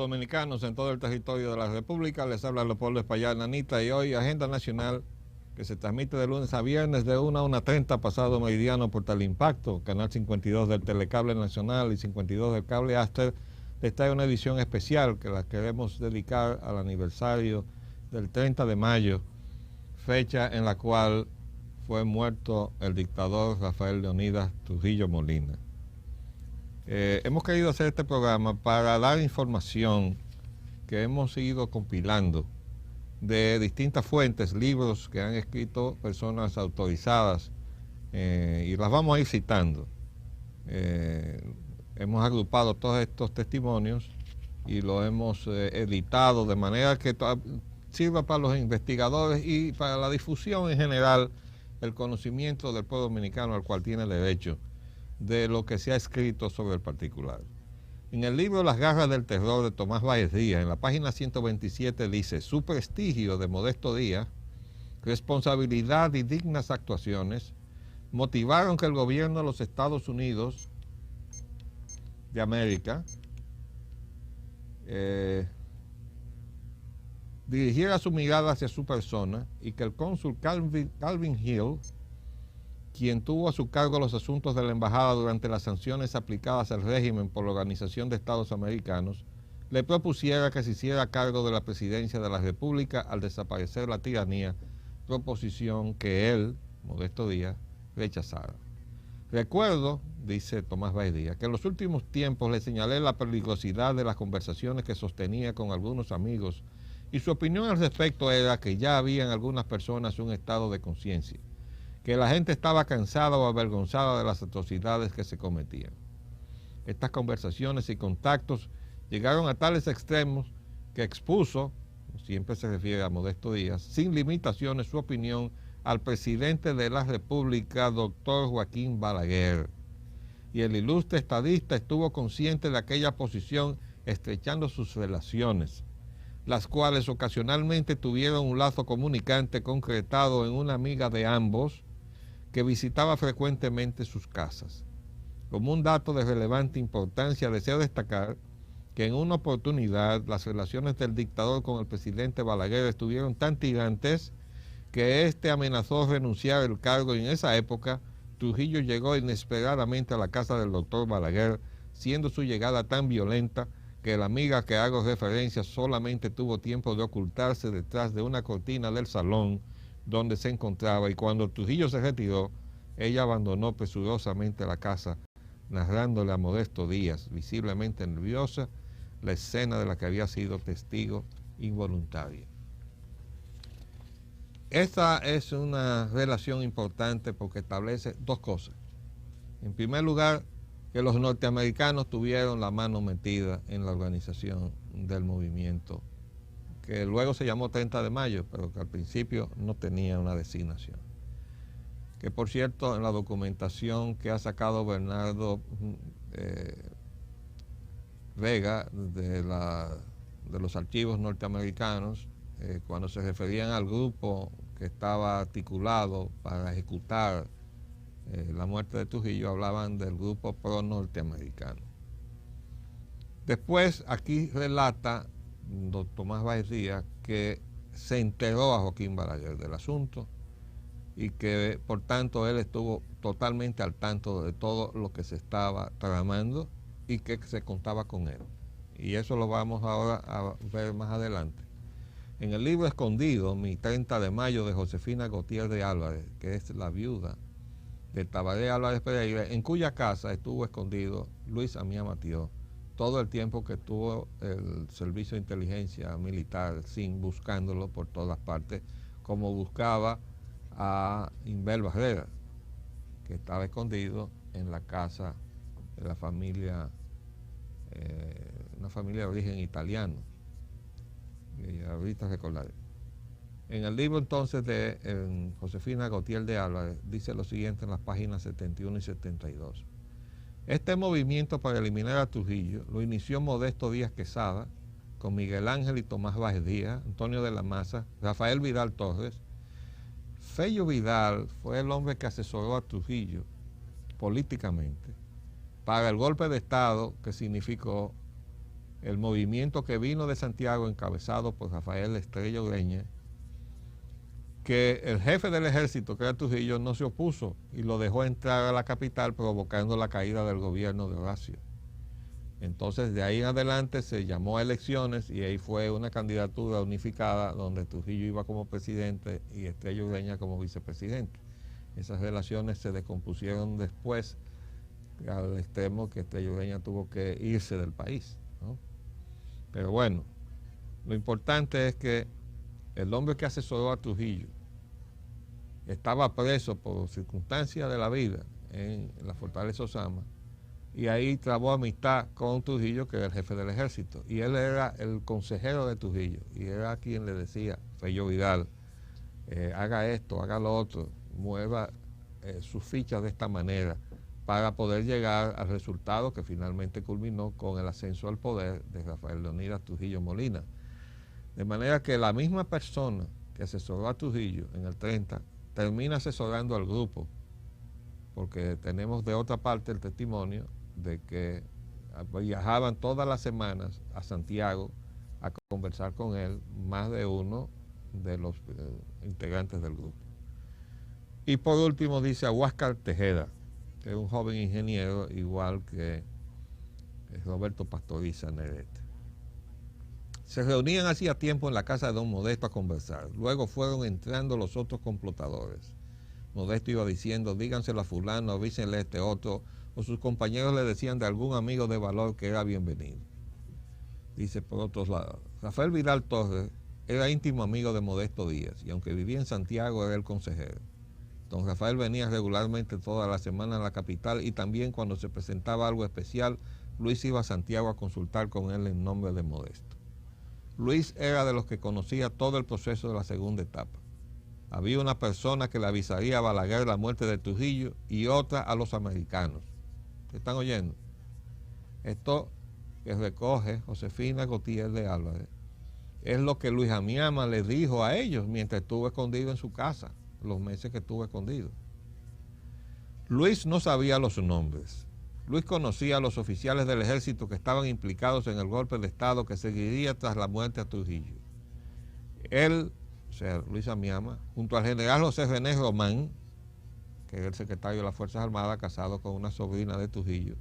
dominicanos en todo el territorio de la República. Les habla Leopoldo Espaillat Nanita y hoy Agenda Nacional, que se transmite de lunes a viernes de 1 a 1:30 pasado meridiano por Teleimpacto, canal 52 del Telecable Nacional y 52 del Cable Aster. Esta es una edición especial que la queremos dedicar al aniversario del 30 de mayo, fecha en la cual fue muerto el dictador Rafael Leonidas Trujillo Molina. Hemos querido hacer este programa para dar información que hemos ido compilando de distintas fuentes, libros que han escrito personas autorizadas, y las vamos a ir citando. Hemos agrupado todos estos testimonios y lo hemos editado de manera que sirva para los investigadores y para la difusión en general, el conocimiento del pueblo dominicano al cual tiene derecho de lo que se ha escrito sobre el particular. En el libro Las garras del terror de Tomás Báez Díaz, en la página 127 dice: su prestigio de Modesto Díaz, responsabilidad y dignas actuaciones motivaron que el gobierno de los Estados Unidos de América dirigiera su mirada hacia su persona y que el cónsul Calvin Hill, quien tuvo a su cargo los asuntos de la embajada durante las sanciones aplicadas al régimen por la Organización de Estados Americanos, le propusiera que se hiciera cargo de la presidencia de la República al desaparecer la tiranía, proposición que él, Modesto Díaz, rechazara. Recuerdo, dice Tomás Báez Díaz, que en los últimos tiempos le señalé la peligrosidad de las conversaciones que sostenía con algunos amigos y su opinión al respecto era que ya había en algunas personas un estado de conciencia, que la gente estaba cansada o avergonzada de las atrocidades que se cometían. Estas conversaciones y contactos llegaron a tales extremos que expuso, siempre se refiere a Modesto Díaz, sin limitaciones su opinión al presidente de la República, doctor Joaquín Balaguer. Y el ilustre estadista estuvo consciente de aquella posición, estrechando sus relaciones, las cuales ocasionalmente tuvieron un lazo comunicante concretado en una amiga de ambos, que visitaba frecuentemente sus casas. Como un dato de relevante importancia, deseo destacar que en una oportunidad las relaciones del dictador con el presidente Balaguer estuvieron tan tirantes que éste amenazó renunciar al cargo, y en esa época Trujillo llegó inesperadamente a la casa del doctor Balaguer, siendo su llegada tan violenta que la amiga que hago referencia solamente tuvo tiempo de ocultarse detrás de una cortina del salón donde se encontraba, y cuando Trujillo se retiró, ella abandonó presurosamente la casa, narrándole a Modesto Díaz, visiblemente nerviosa, la escena de la que había sido testigo involuntaria. Esta es una relación importante porque establece dos cosas. En primer lugar, que los norteamericanos tuvieron la mano metida en la organización del movimiento, que luego se llamó 30 de mayo, pero que al principio no tenía una designación. Que por cierto, en la documentación que ha sacado Bernardo Vega de los archivos norteamericanos, cuando se referían al grupo que estaba articulado para ejecutar la muerte de Trujillo, hablaban del grupo pro-norteamericano. Después, aquí relata Tomás Báez Díaz que se enteró a Joaquín Balaguer del asunto y que por tanto él estuvo totalmente al tanto de todo lo que se estaba tramando y que se contaba con él. Y eso lo vamos ahora a ver más adelante. En el libro Escondido, mi 30 de mayo, de Josefina Gautier de Álvarez, que es la viuda de Tabaré Álvarez Pereira, en cuya casa estuvo escondido Luis Amía Matió todo el tiempo que tuvo el servicio de inteligencia militar, sin buscándolo por todas partes, como buscaba a Inbel Barrera, que estaba escondido en la casa de la familia, una familia de origen italiano, y ahorita recordaré. En el libro entonces de Josefina Gautier de Álvarez dice lo siguiente en las páginas 71 y 72. Este movimiento para eliminar a Trujillo lo inició Modesto Díaz Quesada, con Miguel Ángel y Tomás Báez Díaz, Antonio de la Maza, Rafael Vidal Torres. Fello Vidal fue el hombre que asesoró a Trujillo políticamente para el golpe de Estado que significó el movimiento que vino de Santiago encabezado por Rafael Estrella Ureña, que el jefe del ejército, que era Trujillo, no se opuso y lo dejó entrar a la capital, provocando la caída del gobierno de Horacio. Entonces, de ahí en adelante se llamó a elecciones y ahí fue una candidatura unificada donde Trujillo iba como presidente y Estrella Ureña como vicepresidente. Esas relaciones se descompusieron después al extremo que Estrella Ureña tuvo que irse del país, ¿no? Pero bueno, lo importante es que el hombre que asesoró a Trujillo estaba preso por circunstancias de la vida en la Fortaleza Osama, y ahí trabó amistad con Trujillo, que era el jefe del ejército, y él era el consejero de Trujillo, y era quien le decía, Fello Vidal, haga esto, haga lo otro, mueva sus fichas de esta manera, para poder llegar al resultado que finalmente culminó con el ascenso al poder de Rafael Leónidas Trujillo Molina. De manera que la misma persona que asesoró a Trujillo en el 30, termina asesorando al grupo, porque tenemos de otra parte el testimonio de que viajaban todas las semanas a Santiago a conversar con él más de uno de los integrantes del grupo. Y por último dice a Huáscar Tejeda, que es un joven ingeniero igual que Roberto Pastoriza Negrete. Se reunían hacía tiempo en la casa de don Modesto a conversar. Luego fueron entrando los otros complotadores. Modesto iba diciendo, díganselo a fulano, avísenle a este otro, o sus compañeros le decían de algún amigo de valor que era bienvenido. Dice por otros lados, Rafael Vidal Torres era íntimo amigo de Modesto Díaz, y aunque vivía en Santiago era el consejero. Don Rafael venía regularmente toda la semana a la capital, y también cuando se presentaba algo especial, Luis iba a Santiago a consultar con él en nombre de Modesto. Luis era de los que conocía todo el proceso de la segunda etapa. Había una persona que le avisaría a Balaguer la muerte de Trujillo y otra a los americanos. ¿Se están oyendo? Esto que recoge Josefina Gautier de Álvarez es lo que Luis Amiama le dijo a ellos mientras estuvo escondido en su casa, los meses que estuvo escondido. Luis no sabía los nombres. Luis conocía a los oficiales del ejército que estaban implicados en el golpe de Estado que seguiría tras la muerte a Trujillo. Él, o sea, Luis Amiama, junto al general José René Román, que era el secretario de las Fuerzas Armadas, casado con una sobrina de Trujillo,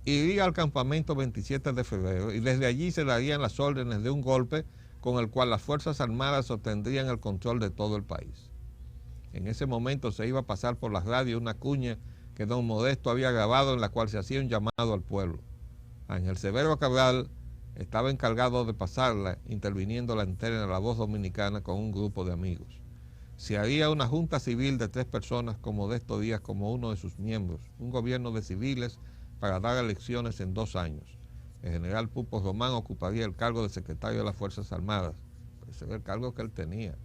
iría al campamento 27 de febrero y desde allí se darían las órdenes de un golpe con el cual las Fuerzas Armadas obtendrían el control de todo el país. En ese momento se iba a pasar por las radios una cuña que don Modesto había grabado en la cual se hacía un llamado al pueblo. Ángel Severo Cabral estaba encargado de pasarla, interviniendo la antena de La Voz Dominicana con un grupo de amigos. Se haría una junta civil de 3 personas con Modesto Díaz como uno de sus miembros, un gobierno de civiles para dar elecciones en 2 años. El general Pupo Román ocuparía el cargo de secretario de las Fuerzas Armadas. Ese era el cargo que él tenía.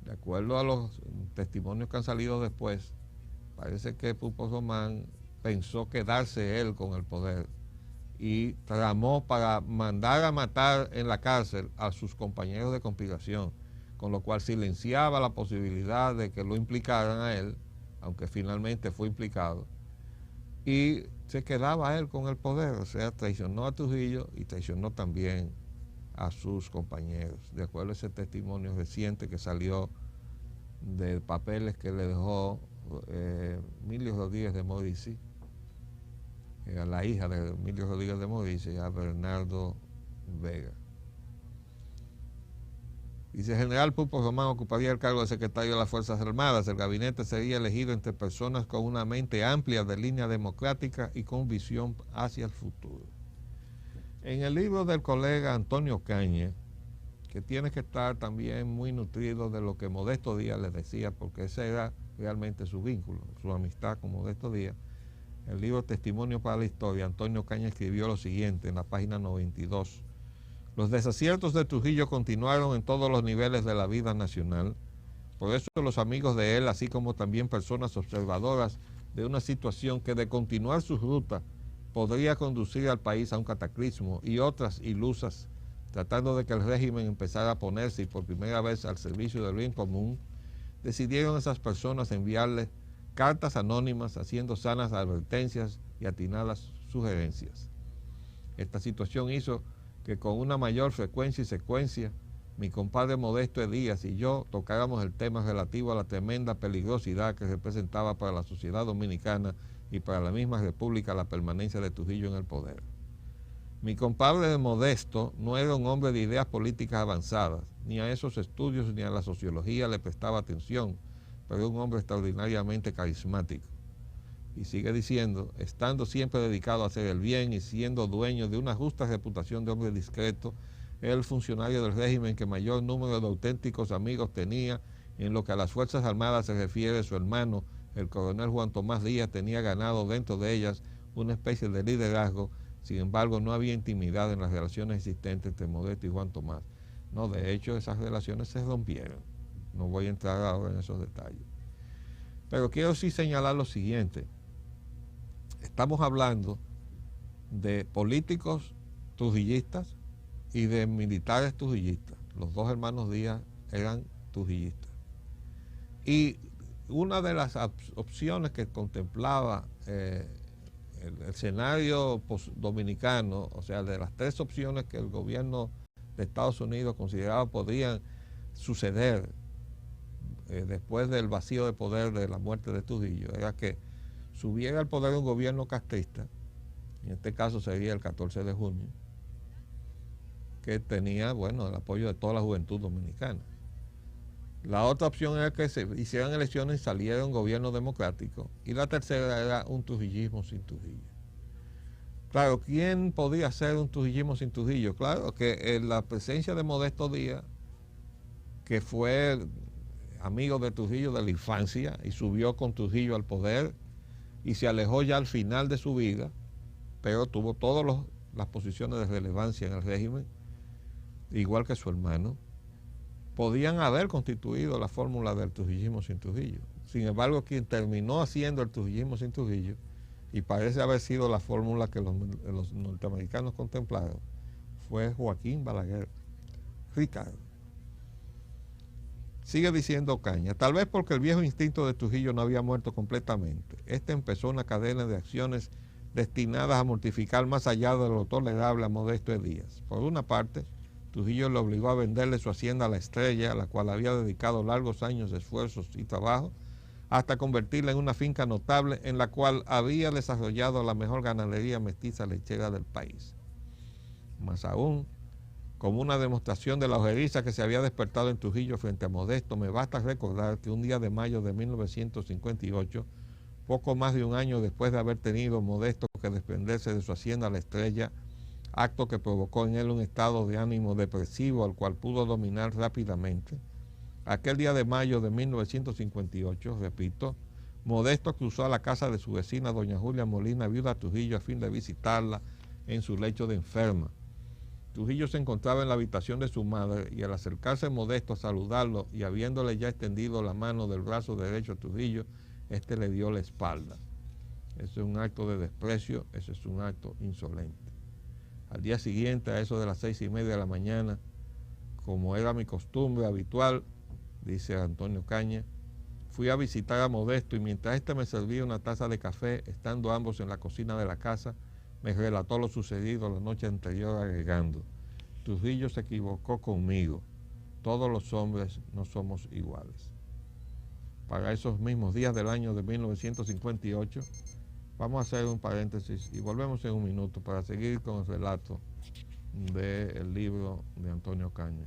De acuerdo a los testimonios que han salido después, parece que Pupo Román pensó quedarse él con el poder y tramó para mandar a matar en la cárcel a sus compañeros de conspiración, con lo cual silenciaba la posibilidad de que lo implicaran a él, aunque finalmente fue implicado, y se quedaba él con el poder, o sea, traicionó a Trujillo y traicionó también a sus compañeros, de acuerdo a ese testimonio reciente que salió de papeles que le dejó Emilio Rodríguez de Morici, era la hija de Emilio Rodríguez de Morici, a Bernardo Vega. Dice, el general Pupo Román ocuparía el cargo de secretario de las Fuerzas Armadas. El gabinete sería elegido entre personas con una mente amplia de línea democrática y con visión hacia el futuro. En el libro del colega Antonio Caña, que tiene que estar también muy nutrido de lo que Modesto Díaz le decía, porque ese era realmente su vínculo, su amistad con Modesto Díaz. El libro Testimonio para la Historia, Antonio Caña escribió lo siguiente en la página 92. Los desaciertos de Trujillo continuaron en todos los niveles de la vida nacional. Por eso los amigos de él, así como también personas observadoras de una situación que de continuar su ruta podría conducir al país a un cataclismo, y otras ilusas, tratando de que el régimen empezara a ponerse por primera vez al servicio del bien común, decidieron esas personas enviarle cartas anónimas haciendo sanas advertencias y atinadas sugerencias. Esta situación hizo que con una mayor frecuencia y secuencia mi compadre Modesto Díaz y yo tocáramos el tema relativo a la tremenda peligrosidad que representaba para la sociedad dominicana y para la misma república la permanencia de Trujillo en el poder. Mi compadre Modesto no era un hombre de ideas políticas avanzadas, ni a esos estudios ni a la sociología le prestaba atención, pero era un hombre extraordinariamente carismático. Y sigue diciendo, estando siempre dedicado a hacer el bien y siendo dueño de una justa reputación de hombre discreto, era el funcionario del régimen que mayor número de auténticos amigos tenía. En lo que a las Fuerzas Armadas se refiere, su hermano, el coronel Juan Tomás Díaz, tenía ganado dentro de ellas una especie de liderazgo. Sin embargo, no había intimidad en las relaciones existentes entre Modesto y Juan Tomás. No, de hecho, esas relaciones se rompieron. No voy a entrar ahora en esos detalles. Pero quiero sí señalar lo siguiente. Estamos hablando de políticos trujillistas y de militares trujillistas. Los dos hermanos Díaz eran trujillistas. Y una de las opciones que contemplaba el escenario dominicano, o sea, de las tres opciones que el gobierno de Estados Unidos consideraba podrían suceder después del vacío de poder de la muerte de Trujillo, era que subiera al poder un gobierno castrista, en este caso sería el 14 de junio, que tenía, bueno, el apoyo de toda la juventud dominicana. La otra opción era que se hicieran elecciones y saliera un gobierno democrático. Y la tercera era un trujillismo sin Trujillo. Claro, ¿quién podía hacer un trujillismo sin Trujillo? Claro que la presencia de Modesto Díaz, que fue amigo de Trujillo de la infancia y subió con Trujillo al poder y se alejó ya al final de su vida, pero tuvo todas las posiciones de relevancia en el régimen, igual que su hermano, podían haber constituido la fórmula del trujillismo sin Trujillo. Sin embargo, quien terminó haciendo el trujillismo sin Trujillo, y parece haber sido la fórmula que los norteamericanos contemplaron, fue Joaquín Balaguer Ricardo. Sigue diciendo Ocaña, tal vez porque el viejo instinto de Trujillo no había muerto completamente. Este empezó una cadena de acciones destinadas a mortificar más allá de lo tolerable a Modesto Díaz. Por una parte, Trujillo le obligó a venderle su hacienda a La Estrella, a la cual había dedicado largos años de esfuerzos y trabajo, hasta convertirla en una finca notable en la cual había desarrollado la mejor ganadería mestiza lechera del país. Más aún, como una demostración de la ojeriza que se había despertado en Trujillo frente a Modesto, me basta recordar que un día de mayo de 1958, poco más de un año después de haber tenido Modesto que desprenderse de su hacienda La Estrella, acto que provocó en él un estado de ánimo depresivo al cual pudo dominar rápidamente, aquel día de mayo de 1958, repito, Modesto cruzó a la casa de su vecina doña Julia Molina, viuda Trujillo, a fin de visitarla en su lecho de enferma. Trujillo se encontraba en la habitación de su madre y al acercarse Modesto a saludarlo y habiéndole ya extendido la mano del brazo derecho a Trujillo, este le dio la espalda. Ese es un acto de desprecio, ese es un acto insolente. Al día siguiente, a eso de las 6:30 de la mañana, como era mi costumbre habitual, dice Antonio Caña, fui a visitar a Modesto y mientras éste me servía una taza de café, estando ambos en la cocina de la casa, me relató lo sucedido la noche anterior agregando, Trujillo se equivocó conmigo, todos los hombres no somos iguales. Para esos mismos días del año de 1958, vamos a hacer un paréntesis y volvemos en un minuto para seguir con el relato del libro de Antonio Caña.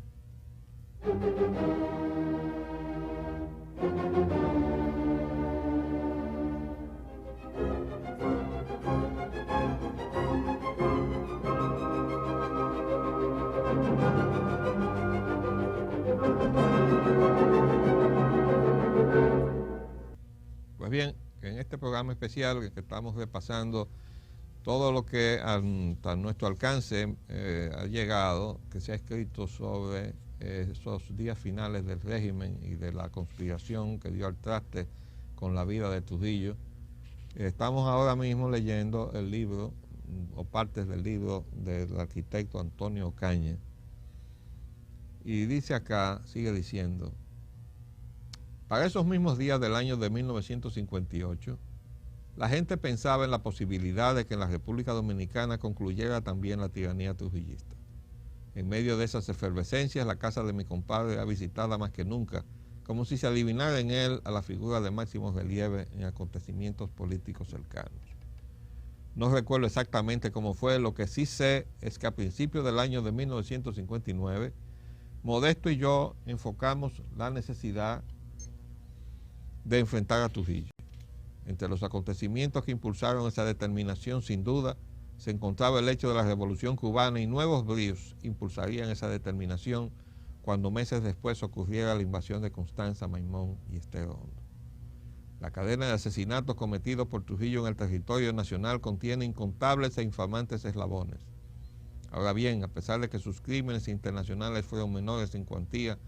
Pues bien, en este programa especial que estamos repasando todo lo que a nuestro alcance ha llegado, que se ha escrito sobre esos días finales del régimen y de la conspiración que dio al traste con la vida de Trujillo. Estamos ahora mismo leyendo el libro, o partes del libro del arquitecto Antonio Ocaña. Y dice acá, sigue diciendo, para esos mismos días del año de 1958, la gente pensaba en la posibilidad de que en la República Dominicana concluyera también la tiranía trujillista. En medio de esas efervescencias, la casa de mi compadre era visitada más que nunca, como si se adivinara en él a la figura de máximo relieve en acontecimientos políticos cercanos. No recuerdo exactamente cómo fue, lo que sí sé es que a principios del año de 1959, Modesto y yo enfocamos la necesidad de enfrentar a Trujillo. Entre los acontecimientos que impulsaron esa determinación, sin duda, se encontraba el hecho de la Revolución Cubana, y nuevos bríos impulsarían esa determinación cuando meses después ocurriera la invasión de Constanza, Maimón y Estero Hondo. La cadena de asesinatos cometidos por Trujillo en el territorio nacional contiene incontables e infamantes eslabones. Ahora bien, a pesar de que sus crímenes internacionales fueron menores en cuantía,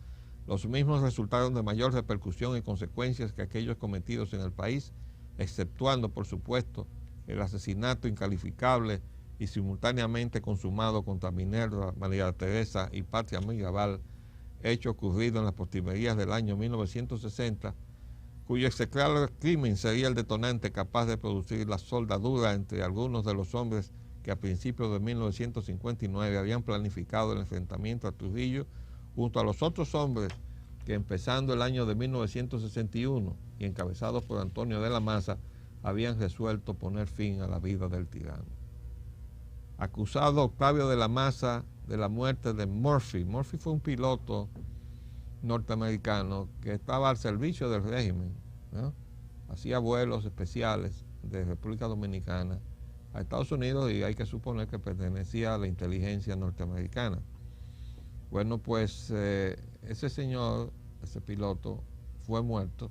los mismos resultaron de mayor repercusión y consecuencias que aquellos cometidos en el país, exceptuando, por supuesto, el asesinato incalificable y simultáneamente consumado contra Minerva, María Teresa y Patria Mirabal, hecho ocurrido en las postrimerías del año 1960, cuyo execrable crimen sería el detonante capaz de producir la soldadura entre algunos de los hombres que a principios de 1959 habían planificado el enfrentamiento a Trujillo, junto a los otros hombres que, empezando el año de 1961 y encabezados por Antonio de la Maza, habían resuelto poner fin a la vida del tirano. Acusado Octavio de la Maza de la muerte de Murphy. Murphy fue un piloto norteamericano que estaba al servicio del régimen, ¿no? Hacía vuelos especiales de República Dominicana a Estados Unidos, y hay que suponer que pertenecía a la inteligencia norteamericana. Bueno, pues ese señor, ese piloto, fue muerto,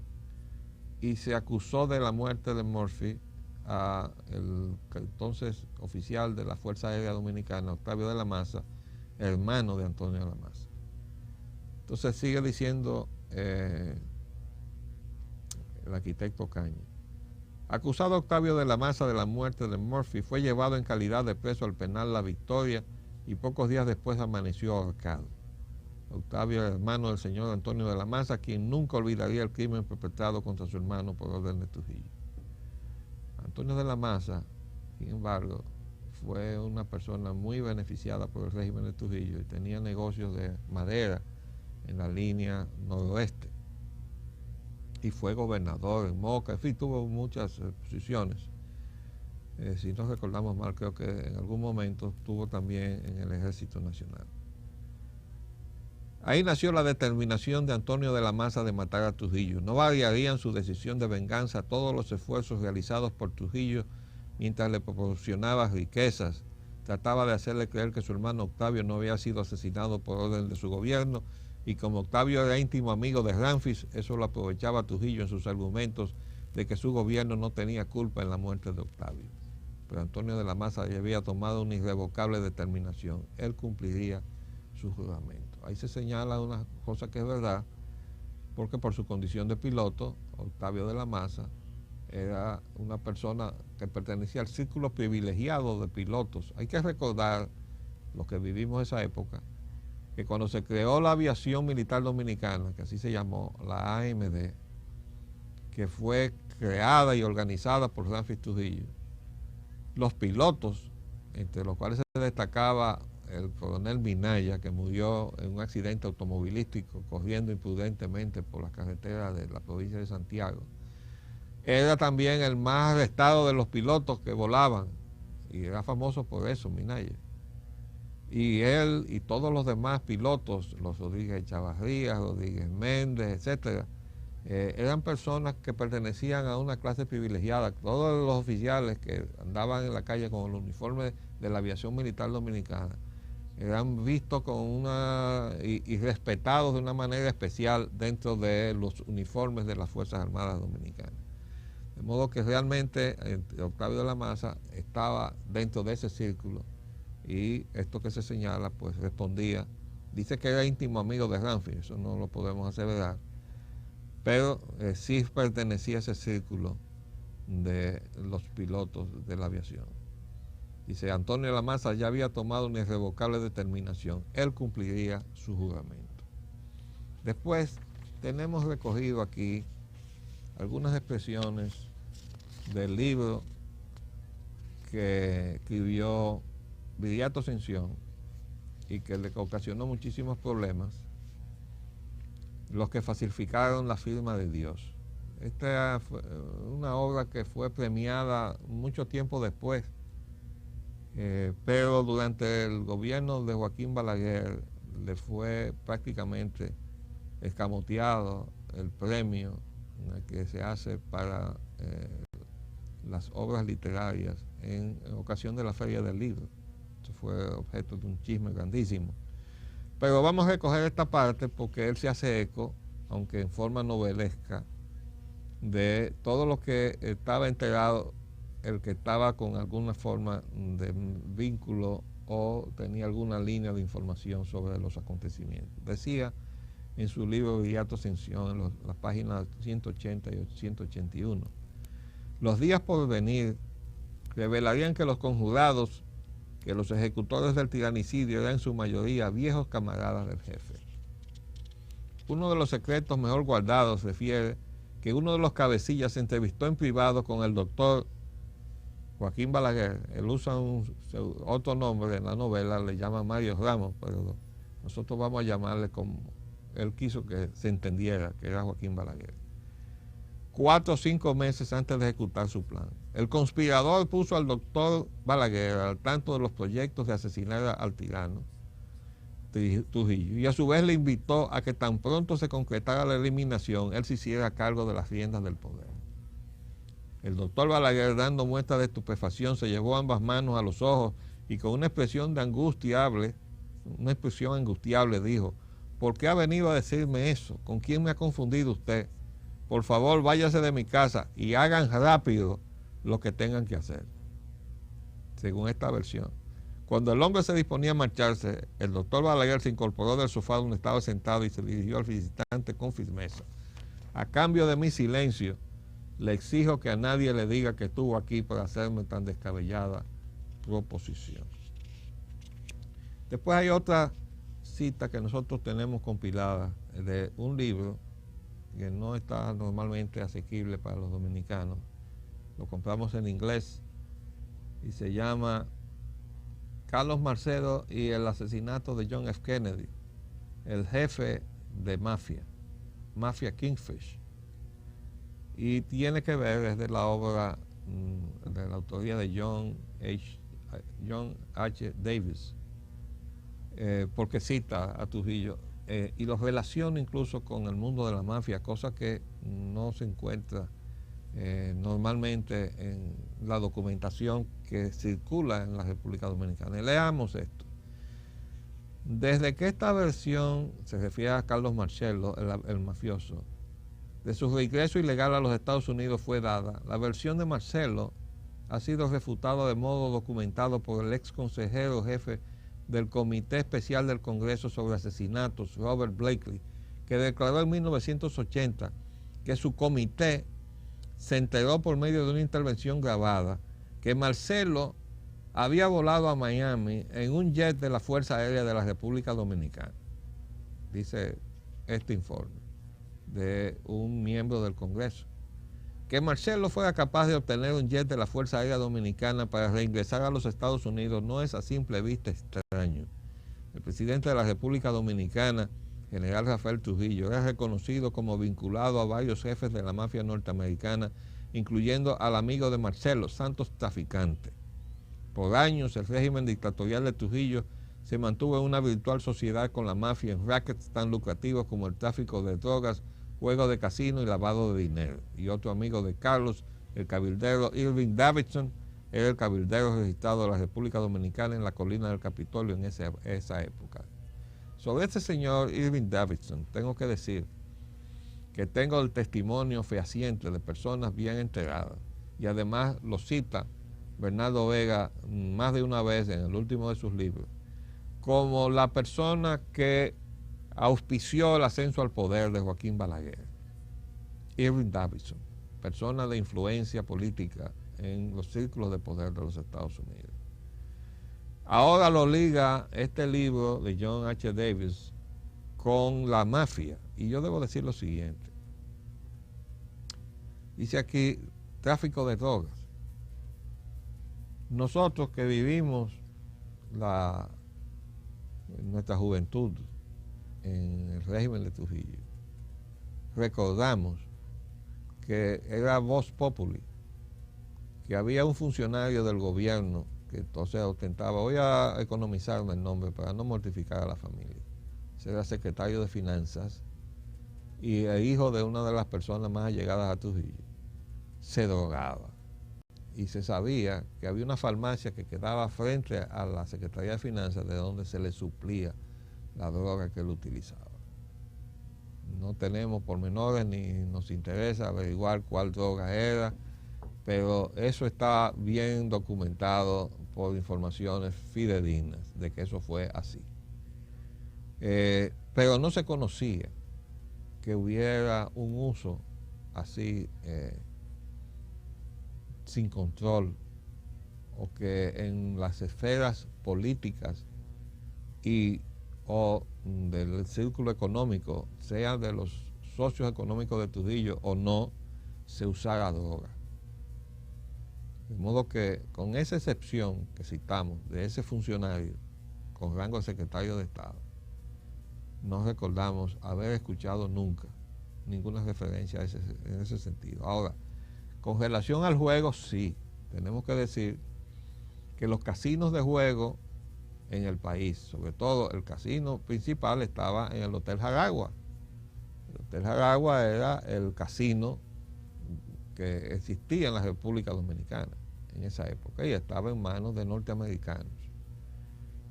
y se acusó de la muerte de Murphy a el entonces oficial de la Fuerza Aérea Dominicana, Octavio de la Maza, hermano de Antonio de la Maza. Entonces sigue diciendo el arquitecto Caña. Acusado Octavio de la Maza de la muerte de Murphy, fue llevado en calidad de preso al penal La Victoria y pocos días después amaneció ahorcado. Octavio, hermano del señor Antonio de la Maza, quien nunca olvidaría el crimen perpetrado contra su hermano por orden de Trujillo. Antonio de la Maza, sin embargo, fue una persona muy beneficiada por el régimen de Trujillo y tenía negocios de madera en la línea noroeste. Y fue gobernador en Moca, en fin, tuvo muchas posiciones. Si no recordamos mal, creo que en algún momento estuvo también en el Ejército Nacional. Ahí nació la determinación de Antonio de la Maza de matar a Trujillo. No variarían su decisión de venganza todos los esfuerzos realizados por Trujillo mientras le proporcionaba riquezas. Trataba de hacerle creer que su hermano Octavio no había sido asesinado por orden de su gobierno, y como Octavio era íntimo amigo de Ramfis, eso lo aprovechaba Trujillo en sus argumentos de que su gobierno no tenía culpa en la muerte de Octavio. Pero Antonio de la Maza ya había tomado una irrevocable determinación. Él cumpliría su juramento. Ahí se señala una cosa que es verdad, porque por su condición de piloto, Octavio de la Maza era una persona que pertenecía al círculo privilegiado de pilotos. Hay que recordar, los que vivimos esa época, que cuando se creó la aviación militar dominicana, que así se llamó, la AMD, que fue creada y organizada por Ramfis Trujillo, los pilotos, entre los cuales se destacaba el coronel Minaya, que murió en un accidente automovilístico corriendo imprudentemente por las carreteras de la provincia de Santiago, era también el más arrestado de los pilotos que volaban, y era famoso por eso, Minaya. Y él y todos los demás pilotos, los Rodríguez Chavarría, Rodríguez Méndez, etcétera, eran personas que pertenecían a una clase privilegiada. Todos los oficiales que andaban en la calle con el uniforme de la aviación militar dominicana eran vistos con y respetados de una manera especial dentro de los uniformes de las Fuerzas Armadas Dominicanas. De modo que realmente Octavio de la Maza estaba dentro de ese círculo, y esto que se señala pues respondía. Dice que era íntimo amigo de Ramfis, eso no lo podemos aseverar, pero sí pertenecía a ese círculo de los pilotos de la aviación. Dice, Antonio de la Maza ya había tomado una irrevocable determinación, él cumpliría su juramento. Después tenemos recogido aquí algunas expresiones del libro que escribió Viriato Ascensión y que le ocasionó muchísimos problemas, los que falsificaron la firma de Dios. Esta fue una obra que fue premiada mucho tiempo después, pero durante el gobierno de Joaquín Balaguer le fue prácticamente escamoteado el premio que se hace para las obras literarias en ocasión de la Feria del Libro. Esto fue objeto de un chisme grandísimo. Pero vamos a recoger esta parte porque él se hace eco, aunque en forma novelesca, de todo lo que estaba enterado, el que estaba con alguna forma de vínculo o tenía alguna línea de información sobre los acontecimientos. Decía en su libro Viriato Ascensión, en las páginas 180 y 181, los días por venir revelarían que los conjurados, que los ejecutores del tiranicidio eran en su mayoría viejos camaradas del jefe. Uno de los secretos mejor guardados refiere que uno de los cabecillas se entrevistó en privado con el doctor Joaquín Balaguer. Él usa otro nombre en la novela, le llama Mario Ramos, pero nosotros vamos a llamarle como él quiso que se entendiera, que era Joaquín Balaguer. 4 o 5 meses antes de ejecutar su plan. El conspirador puso al doctor Balaguer al tanto de los proyectos de asesinar al tirano Trujillo y a su vez le invitó a que tan pronto se concretara la eliminación, él se hiciera cargo de las riendas del poder. El doctor Balaguer, dando muestra de estupefacción, se llevó ambas manos a los ojos y con una expresión angustiable dijo: ¿por qué ha venido a decirme eso? ¿Con quién me ha confundido usted? Por favor, váyase de mi casa y hagan rápido lo que tengan que hacer. Según esta versión. Cuando el hombre se disponía a marcharse, el doctor Balaguer se incorporó del sofá donde estaba sentado y se dirigió al visitante con firmeza. A cambio de mi silencio, le exijo que a nadie le diga que estuvo aquí para hacerme tan descabellada proposición. Después hay otra cita que nosotros tenemos compilada de un libro que no está normalmente asequible para los dominicanos. Lo compramos en inglés y se llama Carlos Marcelo y el asesinato de John F. Kennedy, el jefe de Mafia Kingfish. Y tiene que ver desde la obra de la autoría de John H. Davis, porque cita a Trujillo y los relaciona incluso con el mundo de la mafia, cosa que no se encuentra normalmente en la documentación que circula en la República Dominicana. Y leamos esto. Desde que esta versión se refiere a Carlos Marcelo, el mafioso, de su regreso ilegal a los Estados Unidos fue dada, la versión de Marcelo ha sido refutada de modo documentado por el ex consejero jefe del Comité Especial del Congreso sobre Asesinatos, Robert Blakely, que declaró en 1980 que su comité se enteró por medio de una intervención grabada que Marcelo había volado a Miami en un jet de la Fuerza Aérea de la República Dominicana. Dice este informe de un miembro del Congreso. Que Marcelo fuera capaz de obtener un jet de la Fuerza Aérea Dominicana para reingresar a los Estados Unidos no es a simple vista extraño. El presidente de la República Dominicana, general Rafael Trujillo, era reconocido como vinculado a varios jefes de la mafia norteamericana, incluyendo al amigo de Marcelo, Santos Traficante. Por años, el régimen dictatorial de Trujillo se mantuvo en una virtual sociedad con la mafia en rackets tan lucrativos como el tráfico de drogas, juego de casino y lavado de dinero. Y otro amigo de Carlos, el cabildero Irving Davidson, era el cabildero registrado de la República Dominicana en la colina del Capitolio en esa época. Sobre este señor Irving Davidson, tengo que decir que tengo el testimonio fehaciente de personas bien enteradas y además lo cita Bernardo Vega más de una vez en el último de sus libros, como la persona que auspició el ascenso al poder de Joaquín Balaguer. Irving Davidson, persona de influencia política en los círculos de poder de los Estados Unidos. Ahora lo liga este libro de John H. Davis con la mafia. Y yo debo decir lo siguiente. Dice aquí, tráfico de drogas. Nosotros que vivimos nuestra juventud en el régimen de Trujillo, recordamos que era vox populi, que había un funcionario del gobierno que entonces ostentaba, voy a economizarme el nombre para no mortificar a la familia, era secretario de Finanzas y el hijo de una de las personas más allegadas a Trujillo, se drogaba. Y se sabía que había una farmacia que quedaba frente a la Secretaría de Finanzas de donde se le suplía la droga que él utilizaba. No tenemos pormenores ni nos interesa averiguar cuál droga era, pero eso está bien documentado por informaciones fidedignas de que eso fue así. Pero no se conocía que hubiera un uso así sin control, o que en las esferas políticas o del círculo económico, sea de los socios económicos de Trujillo o no, se usara droga. De modo que con esa excepción que citamos de ese funcionario con rango de secretario de Estado, no recordamos haber escuchado nunca ninguna referencia en ese sentido. Ahora, con relación al juego, sí, tenemos que decir que los casinos de juego en el país, sobre todo el casino principal, estaba en el Hotel Jaragua. El Hotel Jaragua era el casino que existía en la República Dominicana en esa época y estaba en manos de norteamericanos.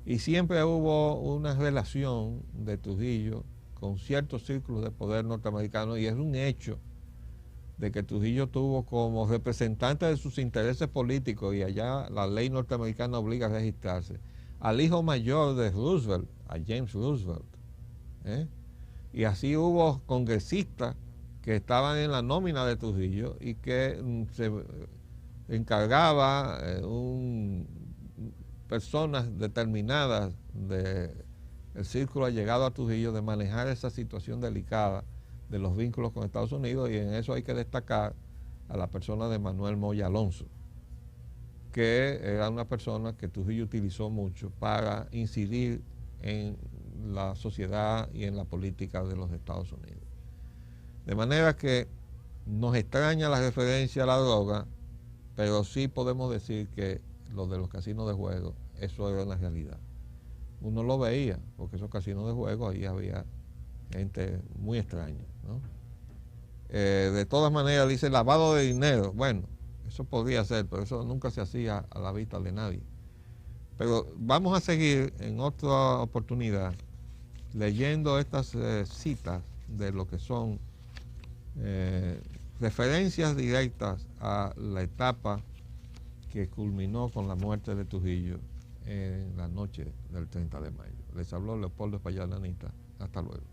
Y siempre hubo una relación de Trujillo con ciertos círculos de poder norteamericanos, y es un hecho de que Trujillo tuvo como representante de sus intereses políticos, y allá la ley norteamericana obliga a registrarse, al hijo mayor de Roosevelt, a James Roosevelt. Y así hubo congresistas que estaban en la nómina de Trujillo y que se encargaba personas determinadas del círculo allegado a Trujillo de manejar esa situación delicada de los vínculos con Estados Unidos, y en eso hay que destacar a la persona de Manuel Moya Alonso, que era una persona que Trujillo utilizó mucho para incidir en la sociedad y en la política de los Estados Unidos. De manera que nos extraña la referencia a la droga, pero sí podemos decir que lo de los casinos de juego, eso era una realidad. Uno lo veía, porque esos casinos de juego, ahí había gente muy extraña, ¿no? De todas maneras, dice lavado de dinero. Bueno, eso podría ser, pero eso nunca se hacía a la vista de nadie. Pero vamos a seguir en otra oportunidad leyendo estas citas de lo que son referencias directas a la etapa que culminó con la muerte de Trujillo en la noche del 30 de mayo. Les habló Leopoldo Espaillat Anita. Hasta luego.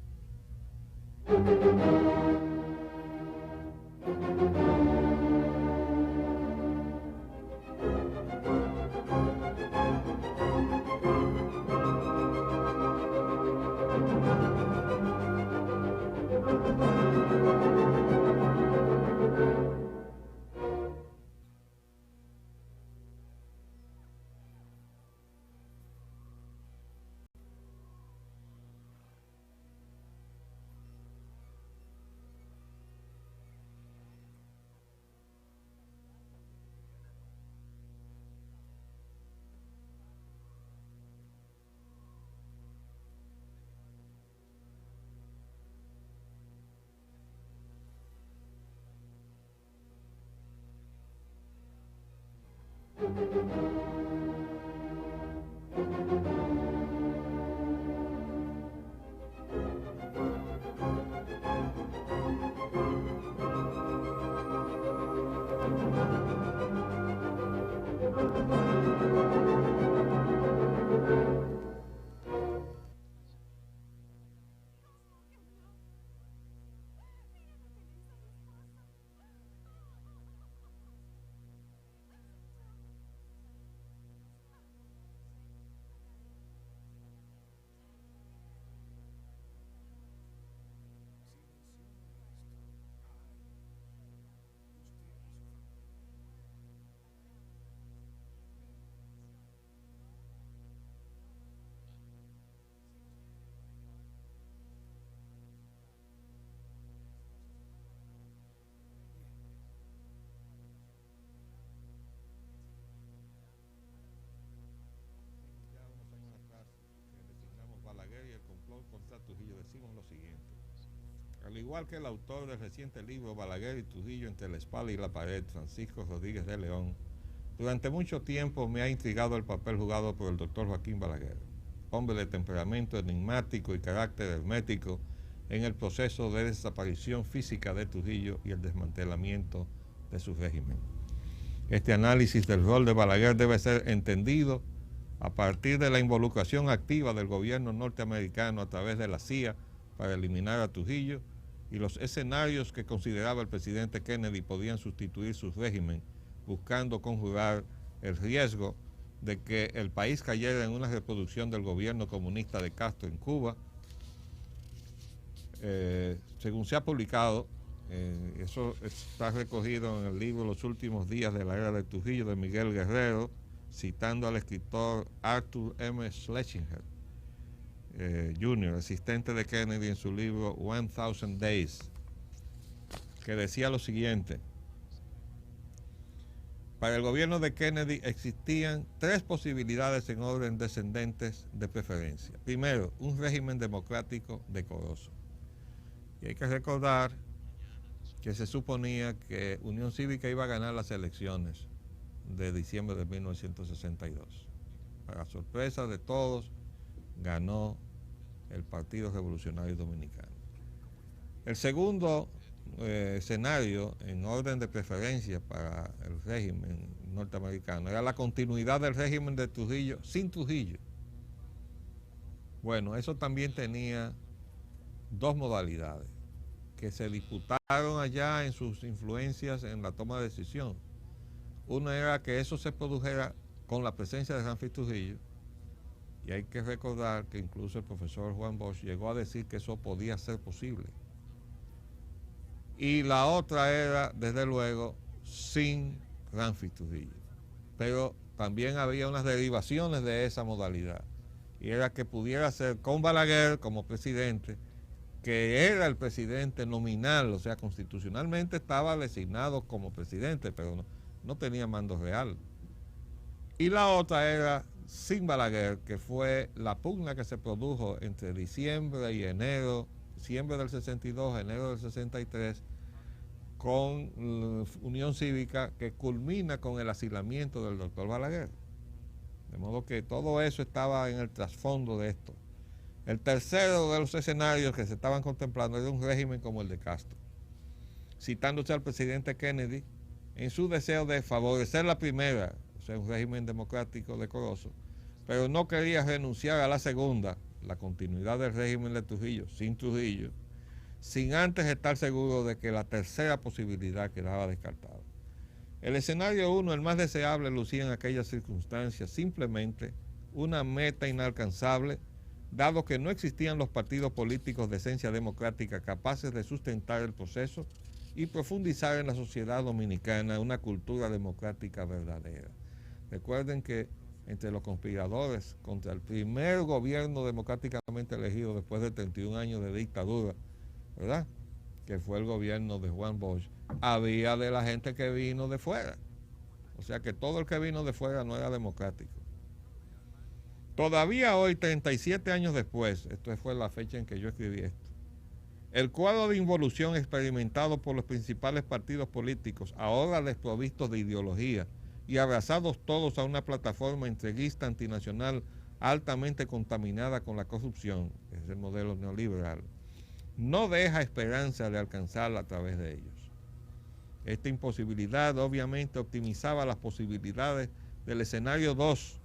con lo siguiente. Al igual que el autor del reciente libro Balaguer y Trujillo entre la espada y la pared, Francisco Rodríguez de León, durante mucho tiempo me ha intrigado el papel jugado por el doctor Joaquín Balaguer, hombre de temperamento enigmático y carácter hermético, en el proceso de desaparición física de Trujillo y el desmantelamiento de su régimen. Este análisis del rol de Balaguer debe ser entendido a partir de la involucración activa del gobierno norteamericano a través de la CIA para eliminar a Trujillo y los escenarios que consideraba el presidente Kennedy podían sustituir su régimen, buscando conjurar el riesgo de que el país cayera en una reproducción del gobierno comunista de Castro en Cuba. Según se ha publicado, eso está recogido en el libro Los últimos días de la era de Trujillo de Miguel Guerrero, citando al escritor Arthur M. Schlesinger Jr., asistente de Kennedy, en su libro 1000 Days, que decía lo siguiente: para el gobierno de Kennedy existían tres posibilidades en orden descendentes de preferencia. Primero, un régimen democrático decoroso. Y hay que recordar que se suponía que Unión Cívica iba a ganar las elecciones de diciembre de 1962. Para sorpresa de todos, ganó el Partido Revolucionario Dominicano. El segundo escenario en orden de preferencia para el régimen norteamericano era la continuidad del régimen de Trujillo sin Trujillo. Bueno, eso también tenía dos modalidades que se disputaron allá en sus influencias en la toma de decisión. Una era que eso se produjera con la presencia de Ramfis Trujillo, y hay que recordar que incluso el profesor Juan Bosch llegó a decir que eso podía ser posible. Y la otra era, desde luego, sin Ramfis Trujillo. Pero también había unas derivaciones de esa modalidad, y era que pudiera ser con Balaguer como presidente, que era el presidente nominal, o sea, constitucionalmente estaba designado como presidente, pero no tenía mando real. Y la otra era sin Balaguer, que fue la pugna que se produjo entre diciembre y enero, diciembre del 62, enero del 63, con Unión Cívica, que culmina con el asilamiento del doctor Balaguer. De modo que todo eso estaba en el trasfondo de esto. El tercero de los escenarios que se estaban contemplando era un régimen como el de Castro, citándose al presidente Kennedy en su deseo de favorecer la primera, o sea, un régimen democrático decoroso, pero no quería renunciar a la segunda, la continuidad del régimen de Trujillo, sin antes estar seguro de que la tercera posibilidad quedaba descartada. El escenario 1, el más deseable, lucía en aquellas circunstancias simplemente una meta inalcanzable, dado que no existían los partidos políticos de esencia democrática capaces de sustentar el proceso y profundizar en la sociedad dominicana una cultura democrática verdadera. Recuerden que entre los conspiradores contra el primer gobierno democráticamente elegido después de 31 años de dictadura, ¿verdad?, que fue el gobierno de Juan Bosch, había de la gente que vino de fuera. O sea que todo el que vino de fuera no era democrático. Todavía hoy, 37 años después, esto fue la fecha en que yo escribí esto, el cuadro de involución experimentado por los principales partidos políticos, ahora desprovistos de ideología y abrazados todos a una plataforma entreguista antinacional altamente contaminada con la corrupción, que es el modelo neoliberal, no deja esperanza de alcanzarla a través de ellos. Esta imposibilidad obviamente optimizaba las posibilidades del escenario 2,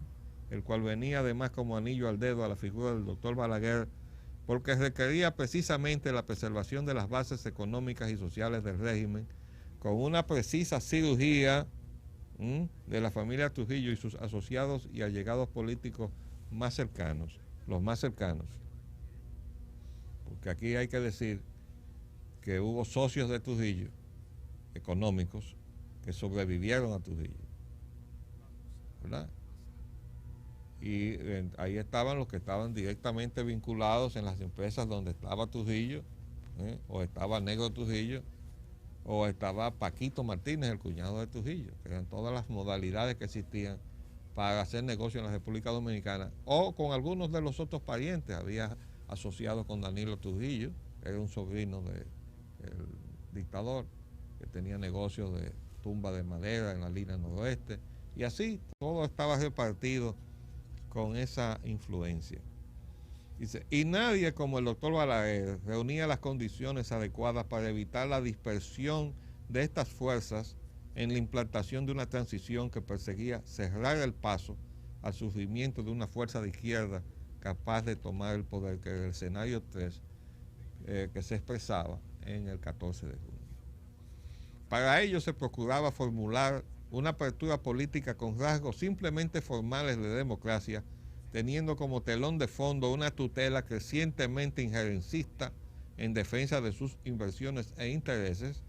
el cual venía además como anillo al dedo a la figura del doctor Balaguer, porque requería precisamente la preservación de las bases económicas y sociales del régimen, con una precisa cirugía de la familia Trujillo y sus asociados y allegados políticos más cercanos, los más cercanos. Porque aquí hay que decir que hubo socios de Trujillo, económicos, que sobrevivieron a Trujillo, ¿verdad? Y ahí estaban los que estaban directamente vinculados en las empresas donde estaba Trujillo, o estaba Negro Trujillo, o estaba Paquito Martínez, el cuñado de Trujillo, que eran todas las modalidades que existían para hacer negocio en la República Dominicana, o con algunos de los otros parientes. Había asociado con Danilo Trujillo, era un sobrino del dictador, que tenía negocios de tumba de madera en la línea noroeste, y así todo estaba repartido con esa influencia. Dice, y nadie como el doctor Balaguer reunía las condiciones adecuadas para evitar la dispersión de estas fuerzas en la implantación de una transición que perseguía cerrar el paso al surgimiento de una fuerza de izquierda capaz de tomar el poder, que era el escenario 3 que se expresaba en el 14 de junio. Para ello se procuraba formular una apertura política con rasgos simplemente formales de democracia, teniendo como telón de fondo una tutela crecientemente injerencista en defensa de sus inversiones e intereses,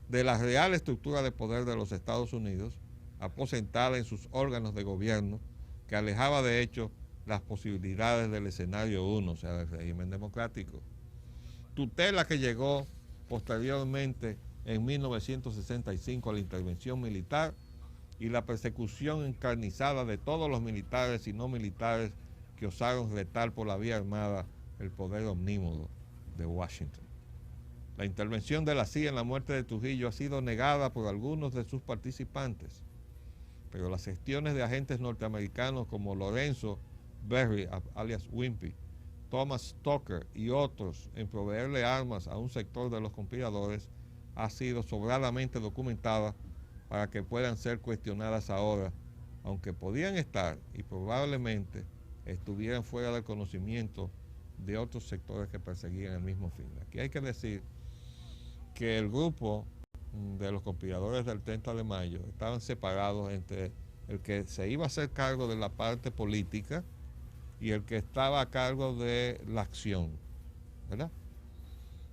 de la real estructura de poder de los Estados Unidos, aposentada en sus órganos de gobierno, que alejaba de hecho las posibilidades del escenario 1, o sea, del régimen democrático. Tutela que llegó posteriormente en 1965 a la intervención militar y la persecución encarnizada de todos los militares y no militares que osaron retar por la vía armada el poder omnímodo de Washington. La intervención de la CIA en la muerte de Trujillo ha sido negada por algunos de sus participantes, pero las gestiones de agentes norteamericanos como Lorenzo Berry, alias Wimpy, Thomas Stocker y otros en proveerle armas a un sector de los conspiradores ha sido sobradamente documentada para que puedan ser cuestionadas ahora, aunque podían estar y probablemente estuvieran fuera del conocimiento de otros sectores que perseguían el mismo fin. Aquí hay que decir que el grupo de los conspiradores del 30 de mayo estaban separados entre el que se iba a hacer cargo de la parte política y el que estaba a cargo de la acción, ¿verdad?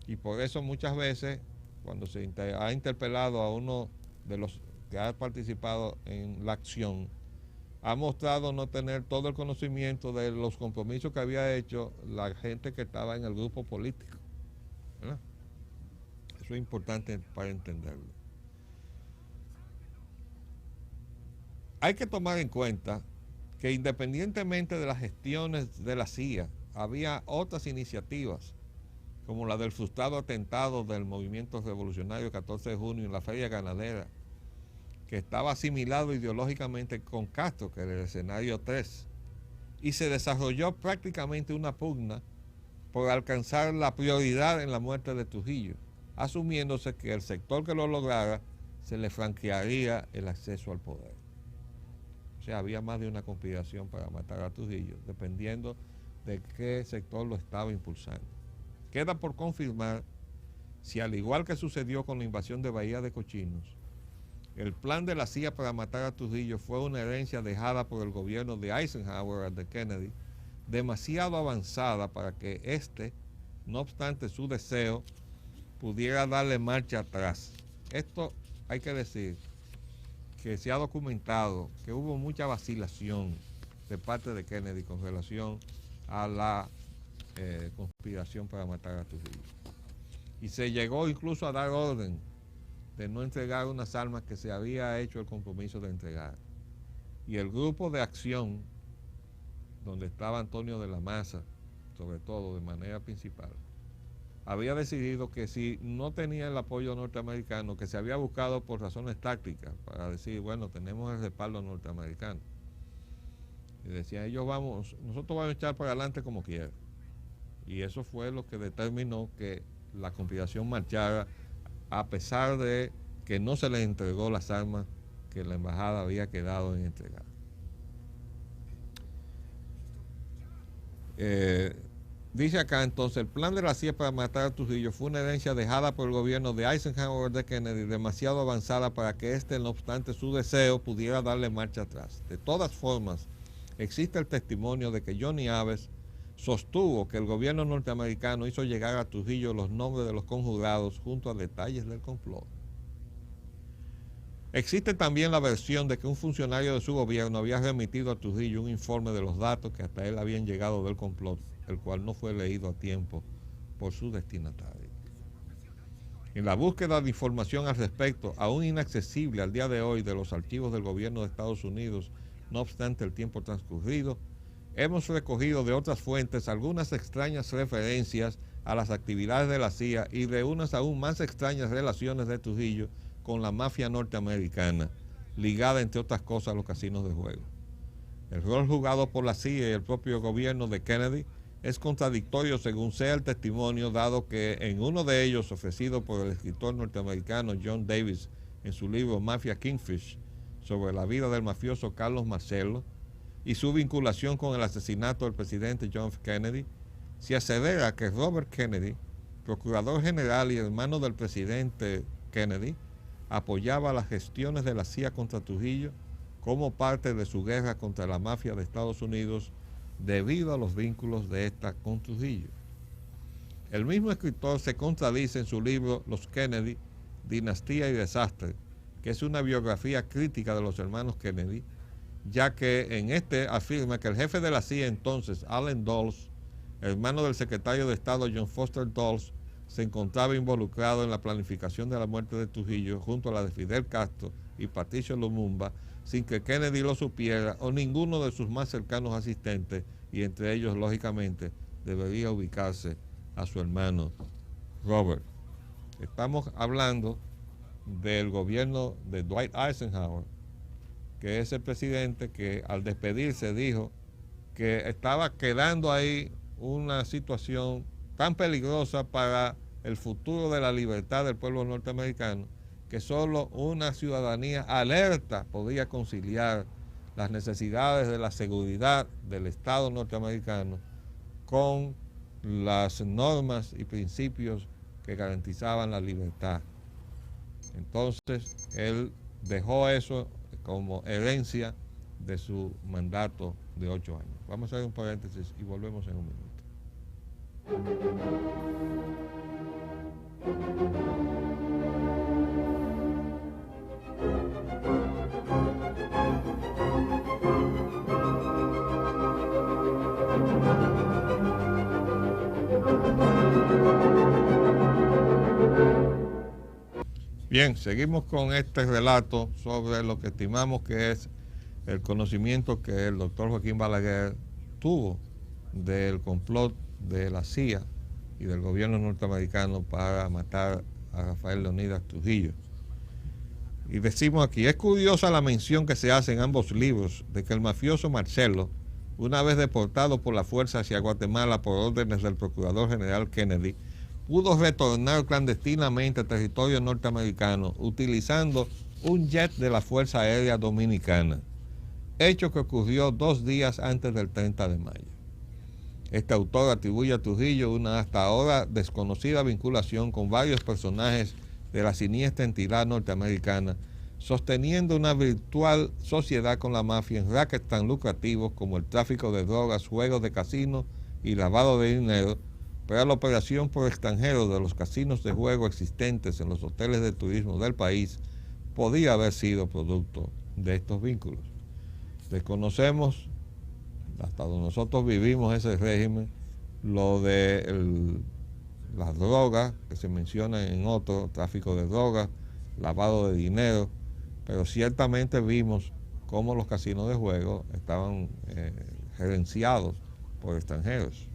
Y por eso muchas veces, cuando se ha interpelado a uno de los que ha participado en la acción, ha mostrado no tener todo el conocimiento de los compromisos que había hecho la gente que estaba en el grupo político, ¿verdad? Eso es importante para entenderlo. Hay que tomar en cuenta que independientemente de las gestiones de la CIA, había otras iniciativas, como la del frustrado atentado del movimiento revolucionario 14 de junio en la Feria Ganadera, que estaba asimilado ideológicamente con Castro, que era el escenario 3, y se desarrolló prácticamente una pugna por alcanzar la prioridad en la muerte de Trujillo, asumiéndose que el sector que lo lograra se le franquearía el acceso al poder. O sea, había más de una conspiración para matar a Trujillo, dependiendo de qué sector lo estaba impulsando. Queda por confirmar si, al igual que sucedió con la invasión de Bahía de Cochinos, el plan de la CIA para matar a Trujillo fue una herencia dejada por el gobierno de Eisenhower al de Kennedy, demasiado avanzada para que éste, no obstante su deseo, pudiera darle marcha atrás. Esto hay que decir que se ha documentado que hubo mucha vacilación de parte de Kennedy con relación a la conspiración para matar a Trujillo. Y se llegó incluso a dar orden de no entregar unas armas que se había hecho el compromiso de entregar. Y el grupo de acción, donde estaba Antonio de la Maza, sobre todo de manera principal, había decidido que si no tenía el apoyo norteamericano, que se había buscado por razones tácticas, para decir, bueno, tenemos el respaldo norteamericano. Y decían, nosotros vamos a echar para adelante como quiera. Y eso fue lo que determinó que la conspiración marchara, a pesar de que no se les entregó las armas que la embajada había quedado en entregar. Dice acá entonces, el plan de la CIA para matar a Trujillo fue una herencia dejada por el gobierno de Eisenhower de Kennedy, demasiado avanzada para que éste, no obstante su deseo, pudiera darle marcha atrás. De todas formas, existe el testimonio de que Johnny Aves sostuvo que el gobierno norteamericano hizo llegar a Trujillo los nombres de los conjurados junto a detalles del complot. Existe también la versión de que un funcionario de su gobierno había remitido a Trujillo un informe de los datos que hasta él habían llegado del complot, el cual no fue leído a tiempo por su destinatario. En la búsqueda de información al respecto, aún inaccesible al día de hoy, de los archivos del gobierno de Estados Unidos, no obstante el tiempo transcurrido, hemos recogido de otras fuentes algunas extrañas referencias a las actividades de la CIA y de unas aún más extrañas relaciones de Trujillo con la mafia norteamericana, ligada entre otras cosas a los casinos de juego. El rol jugado por la CIA y el propio gobierno de Kennedy es contradictorio según sea el testimonio, dado que en uno de ellos, ofrecido por el escritor norteamericano John Davis en su libro Mafia Kingfish, sobre la vida del mafioso Carlos Marcello y su vinculación con el asesinato del presidente John F. Kennedy, se asevera que Robert Kennedy, procurador general y hermano del presidente Kennedy, apoyaba las gestiones de la CIA contra Trujillo como parte de su guerra contra la mafia de Estados Unidos debido a los vínculos de esta con Trujillo. El mismo escritor se contradice en su libro Los Kennedy, Dinastía y Desastre, que es una biografía crítica de los hermanos Kennedy, ya que en este afirma que el jefe de la CIA entonces, Allen Dulles, hermano del secretario de Estado John Foster Dulles, se encontraba involucrado en la planificación de la muerte de Trujillo junto a la de Fidel Castro y Patricio Lumumba, sin que Kennedy lo supiera o ninguno de sus más cercanos asistentes, y entre ellos, lógicamente, debería ubicarse a su hermano Robert. Estamos hablando del gobierno de Dwight Eisenhower, que es el presidente que al despedirse dijo que estaba quedando ahí una situación tan peligrosa para el futuro de la libertad del pueblo norteamericano, que solo una ciudadanía alerta podía conciliar las necesidades de la seguridad del Estado norteamericano con las normas y principios que garantizaban la libertad. Entonces, él dejó eso como herencia de su mandato de 8 años. Vamos a hacer un paréntesis y volvemos en un minuto. Bien, seguimos con este relato sobre lo que estimamos que es el conocimiento que el doctor Joaquín Balaguer tuvo del complot de la CIA y del gobierno norteamericano para matar a Rafael Leónidas Trujillo. Y decimos aquí, es curiosa la mención que se hace en ambos libros de que el mafioso Marcello, una vez deportado por la fuerza hacia Guatemala por órdenes del procurador general Kennedy, pudo retornar clandestinamente al territorio norteamericano utilizando un jet de la Fuerza Aérea Dominicana, hecho que ocurrió 2 días antes del 30 de mayo. Este autor atribuye a Trujillo una hasta ahora desconocida vinculación con varios personajes de la siniestra entidad norteamericana, sosteniendo una virtual sociedad con la mafia en rackets tan lucrativos como el tráfico de drogas, juegos de casino y lavado de dinero, pero la operación por extranjeros de los casinos de juego existentes en los hoteles de turismo del país podía haber sido producto de estos vínculos. Desconocemos, hasta donde nosotros vivimos ese régimen, lo de las drogas que se mencionan en otro, tráfico de drogas, lavado de dinero, pero ciertamente vimos cómo los casinos de juego estaban gerenciados por extranjeros.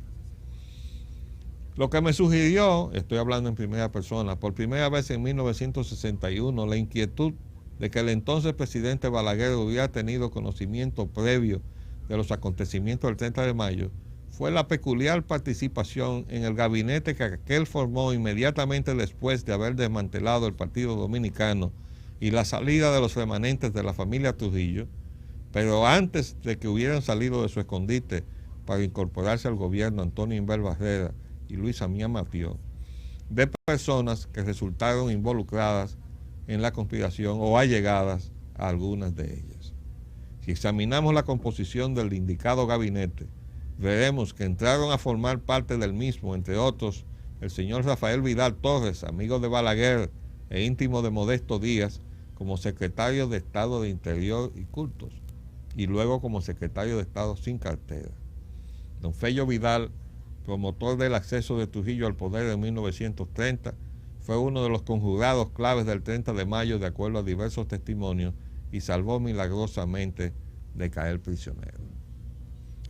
Lo que me sugirió, estoy hablando en primera persona, por primera vez en 1961, la inquietud de que el entonces presidente Balaguer hubiera tenido conocimiento previo de los acontecimientos del 30 de mayo, fue la peculiar participación en el gabinete que aquel formó inmediatamente después de haber desmantelado el Partido Dominicano y la salida de los remanentes de la familia Trujillo, pero antes de que hubieran salido de su escondite para incorporarse al gobierno Antonio Inver Barrera y Luis Amián Matió, de personas que resultaron involucradas en la conspiración o allegadas a algunas de ellas. Si examinamos la composición del indicado gabinete, veremos que entraron a formar parte del mismo, entre otros, el señor Rafael Vidal Torres, amigo de Balaguer e íntimo de Modesto Díaz, como secretario de Estado de Interior y Cultos, y luego como secretario de Estado sin cartera. Don Fello Vidal, promotor del acceso de Trujillo al poder en 1930, fue uno de los conjurados claves del 30 de mayo de acuerdo a diversos testimonios y salvó milagrosamente de caer prisionero.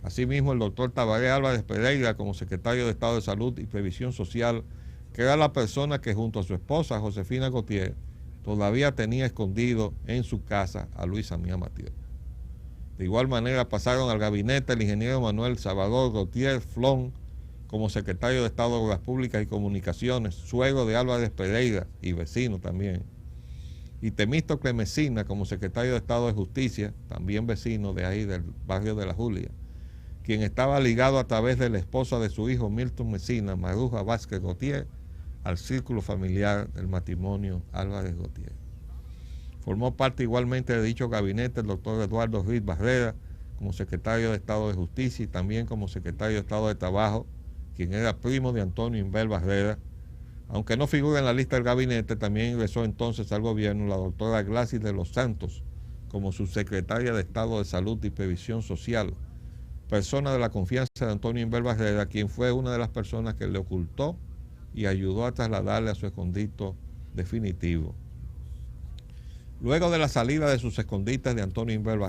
Asimismo, el doctor Tabaré Álvarez Pereira como secretario de Estado de Salud y Previsión Social, que era la persona que junto a su esposa Josefina Gautier todavía tenía escondido en su casa a Luis Amián Mathieu. De igual manera pasaron al gabinete el ingeniero Manuel Salvador Gautier Flon como secretario de Estado de Obras Públicas y Comunicaciones, suegro de Álvarez Pereira y vecino también, y Temístocle Mesina como secretario de Estado de Justicia, también vecino de ahí del barrio de La Julia, quien estaba ligado a través de la esposa de su hijo Milton Mesina, Maruja Vázquez Gautier, al círculo familiar del matrimonio Álvarez Gautier. Formó parte igualmente de dicho gabinete el doctor Eduardo Ruiz Barrera como secretario de Estado de Justicia y también como secretario de Estado de Trabajo, quien era primo de Antonio Inbel Barrera. Aunque no figura en la lista del gabinete, también ingresó entonces al gobierno la doctora Glasis de los Santos como subsecretaria de Estado de Salud y Previsión Social, persona de la confianza de Antonio Inbel Barrera, quien fue una de las personas que le ocultó y ayudó a trasladarle a su escondito definitivo. Luego de la salida de sus escondites de Antonio Inbel Barrera,